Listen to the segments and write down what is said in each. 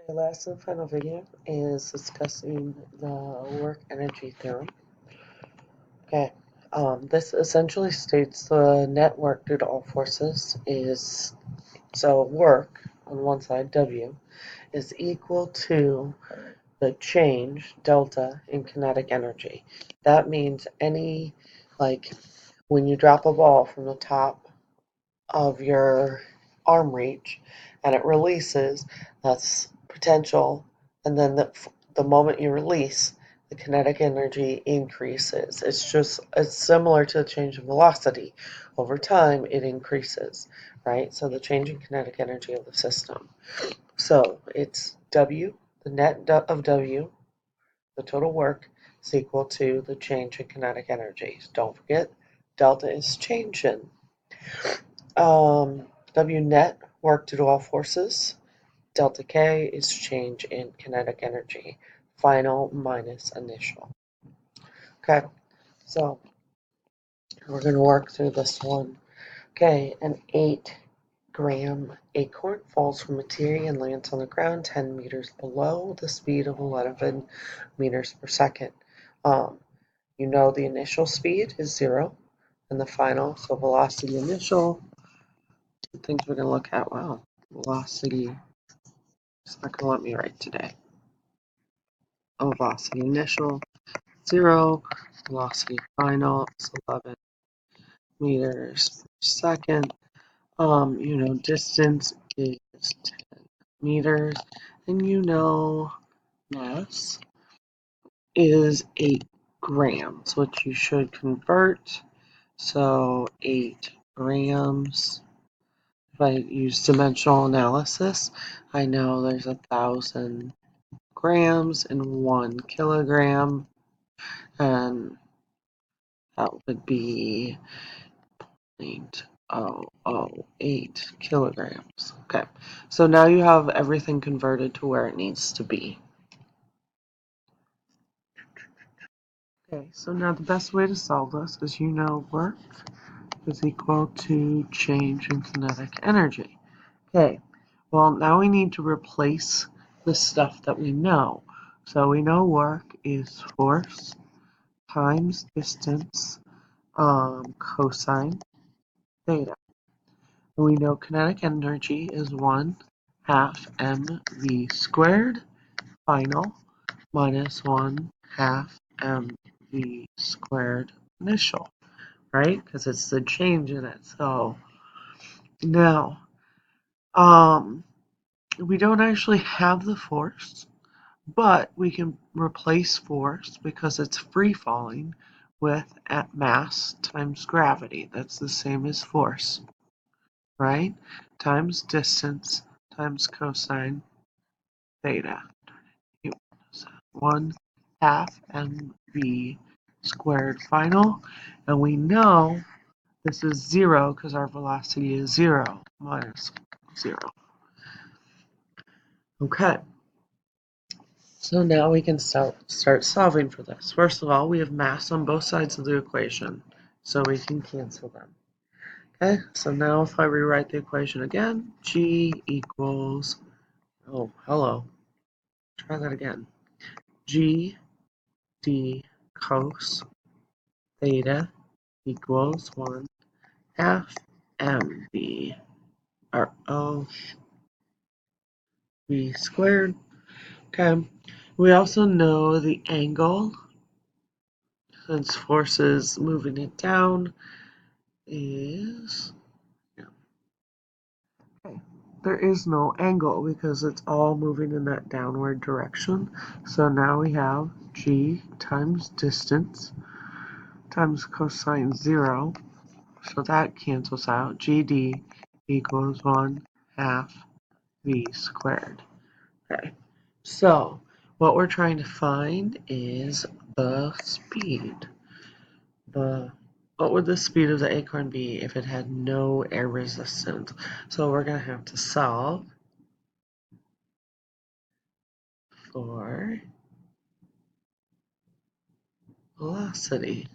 The last and final video is discussing the work energy theorem. Okay, this essentially states the net work due to all forces is, so work on one side, W, is equal to the change, delta, in kinetic energy. That means when you drop a ball from the top of your arm reach and it releases, that's potential, and then the moment you release, the kinetic energy increases. It's similar to the change in velocity. Over time, it increases, right? So the change in kinetic energy of the system. So it's W, the net of W, the total work, is equal to the change in kinetic energy. Don't forget, delta is change in. W net, work due to all forces. Delta K is change in kinetic energy. Final minus initial. Okay, so we're going to work through this one. Okay, an 8-gram acorn falls from a tree and lands on the ground 10 meters below the speed of 11 meters per second. You know the initial speed is 0, and the final, so velocity initial, things we're going to look at. Wow, velocity. It's not going to let me write today. Velocity initial, 0. Velocity final is 11 meters per second. Distance is 10 meters. And mass is 8 grams, which you should convert. So 8 grams. If I use dimensional analysis, I know there's 1,000 grams in 1 kilogram, and that would be 0.008 kilograms. Okay, so now you have everything converted to where it needs to be. Okay, so now the best way to solve this is work is equal to change in kinetic energy. Okay, well now we need to replace the stuff that we know. So we know work is force times distance cosine theta. And we know kinetic energy is 1/2 mv squared final minus 1/2 mv squared initial, right? Because it's the change in it. So now, we don't actually have the force, but we can replace force because it's free falling with at mass times gravity. That's the same as force, right? Times distance times cosine theta. 1/2 mv squared final. And we know this is 0 because our velocity is 0 minus 0. Okay. So now we can start solving for this. First of all, we have mass on both sides of the equation, so we can cancel them. Okay, so now if I rewrite the equation again, G equals, oh, hello, try that again. G d cos theta equals 1/2 mv, or v squared. Okay, we also know the angle, since force is moving it down, is, okay, there is no angle because it's all moving in that downward direction. So now we have G times distance times cosine 0. So that cancels out. GD equals 1/2 v squared. Okay, so what we're trying to find is the speed. What would the speed of the acorn be if it had no air resistance? So we're going to have to solve for velocity.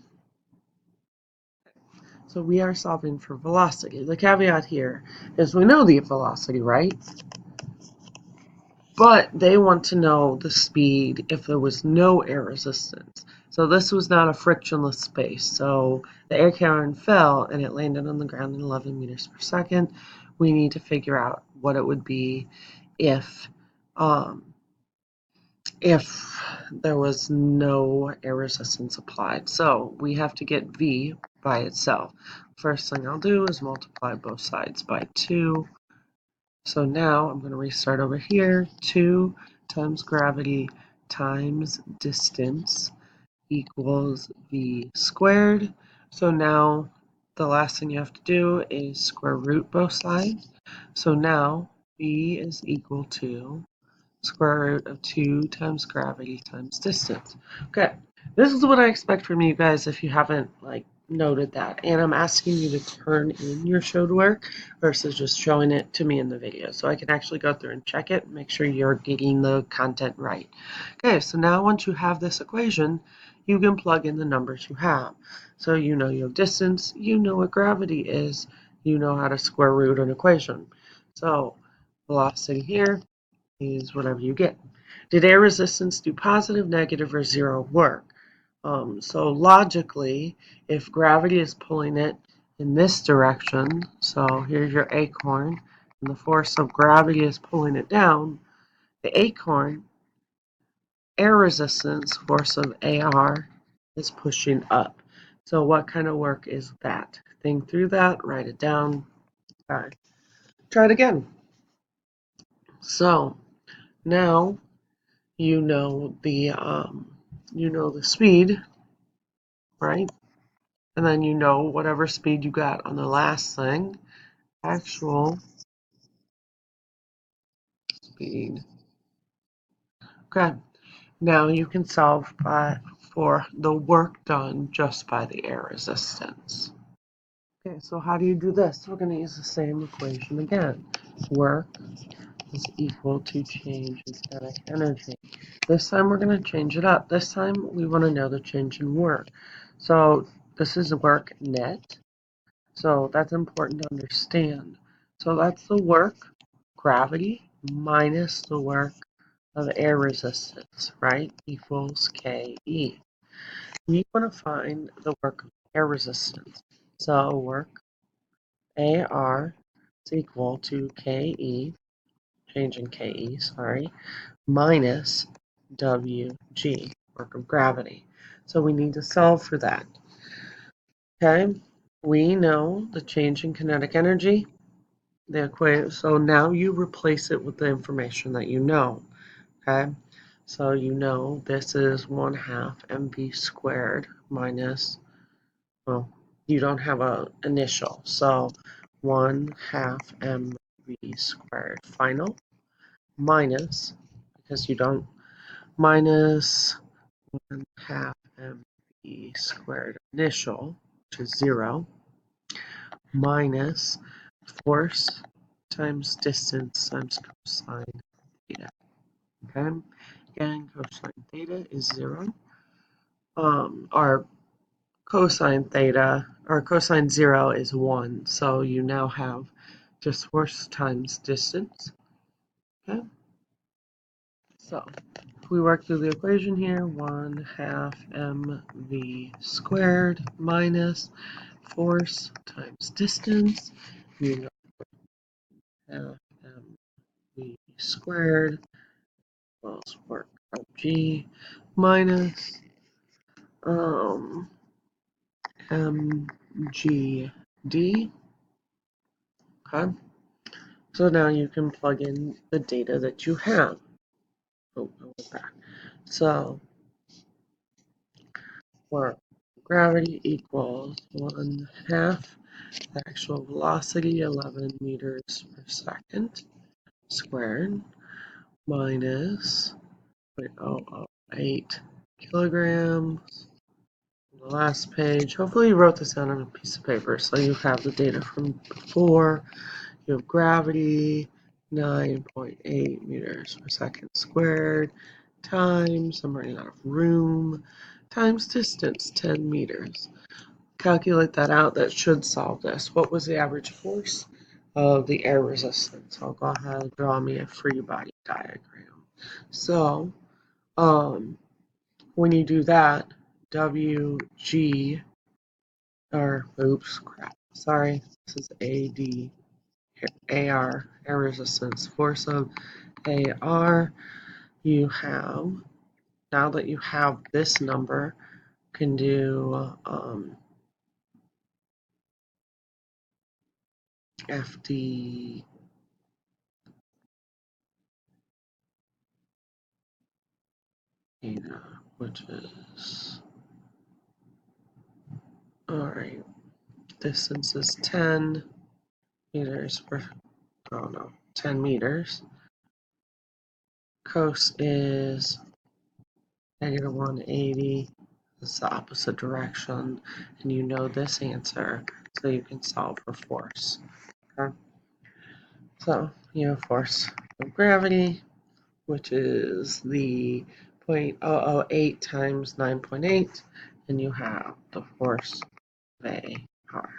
So we are solving for velocity. The caveat here is we know the velocity, right? but they want to know the speed if there was no air resistance. So this was not a frictionless space. So the air current fell and it landed on the ground at 11 meters per second. We need to figure out what it would be um, if there was no air resistance applied. So we have to get V by itself. First thing I'll do is multiply both sides by 2. So now I'm going to restart over here. 2 times gravity times distance equals V squared. So now the last thing you have to do is square root both sides. So now V is equal to square root of 2 times gravity times distance. Okay, this is what I expect from you guys if you haven't noted that. And I'm asking you to turn in your showed work versus just showing it to me in the video. So I can actually go through and check it and make sure you're getting the content right. Okay, so now once you have this equation, you can plug in the numbers you have. So you know your distance, you know what gravity is, you know how to square root an equation. So velocity here is whatever you get. Did air resistance do positive, negative, or zero work? So logically, if gravity is pulling it in this direction, so here's your acorn, and the force of gravity is pulling it down, the acorn, air resistance, force of AR, is pushing up. So what kind of work is that? Think through that, write it down. Okay. Try it again. So now you know the speed, right? And then you know whatever speed you got on the last thing, actual speed. Okay, now you can solve for the work done just by the air resistance. Okay, so how do you do this? We're going to use the same equation again. Work is equal to change in kinetic energy. This time we're going to change it up. This time we want to know the change in work. So this is work net. So that's important to understand. So that's the work, gravity, minus the work of air resistance, right? Equals KE. We want to find the work of air resistance. So work AR is equal to KE, change in KE, sorry, minus WG, work of gravity. So we need to solve for that. Okay, we know the change in kinetic energy, the equation. So now you replace it with the information that you know. Okay, so you know this is 1/2 mv squared minus, well, you don't have an initial, so 1/2 mv squared final minus, because you don't, minus 1/2 mv squared initial, which is 0, minus force times distance times cosine theta. Okay, again, cosine theta is 0. Our cosine theta, or cosine 0 is 1. So you now have just force times distance. Okay, so if we work through the equation here, 1/2 mv squared minus force times distance, you know, 1/2 mv squared equals work of g minus mgd. Okay, so now you can plug in the data that you have. Oh, so work gravity equals 1/2 the actual velocity, 11 meters per second squared, minus 0.008 kilograms. The last page. Hopefully you wrote this down on a piece of paper so you have the data from before. You have gravity, 9.8 meters per second squared, times, I'm running out of room, times distance, 10 meters. Calculate that out. That should solve this. What was the average force? of the air resistance. I'll go ahead and draw me a free body diagram. So, when you do that, WG, or oops, crap, sorry, this is AD, AR, air resistance, force of AR, you have, now that you have this number, can do FD, which is, alright, distance is 10 meters per, oh no, 10 meters. Cos is negative 180. It's the opposite direction, and you know this answer, so you can solve for force. Okay? So you have force of gravity, which is the 0.008 times 9.8, and you have the force of AR.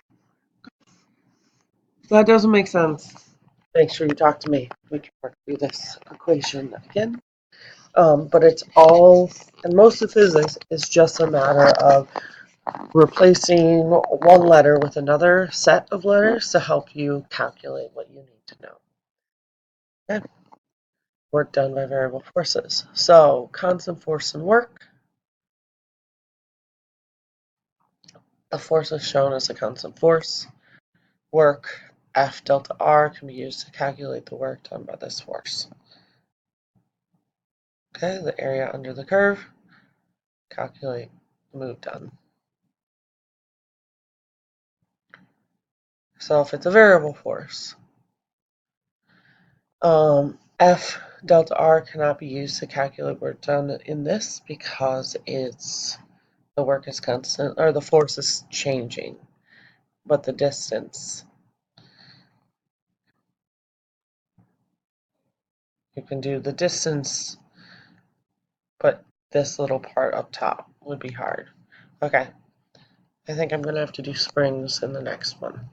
If that doesn't make sense, make sure you talk to me. We can work through this equation again. But it's all, and most of physics is just a matter of replacing one letter with another set of letters to help you calculate what you need to know. Okay. Work done by variable forces. So constant force and work. The force is shown as a constant force. Work, F delta R, can be used to calculate the work done by this force. Okay, the area under the curve, calculate the move done. So if it's a variable force, F delta R cannot be used to calculate work done in this because the work is constant, or the force is changing, but the distance, you can do the distance, but this little part up top would be hard. Okay, I think I'm going to have to do springs in the next one.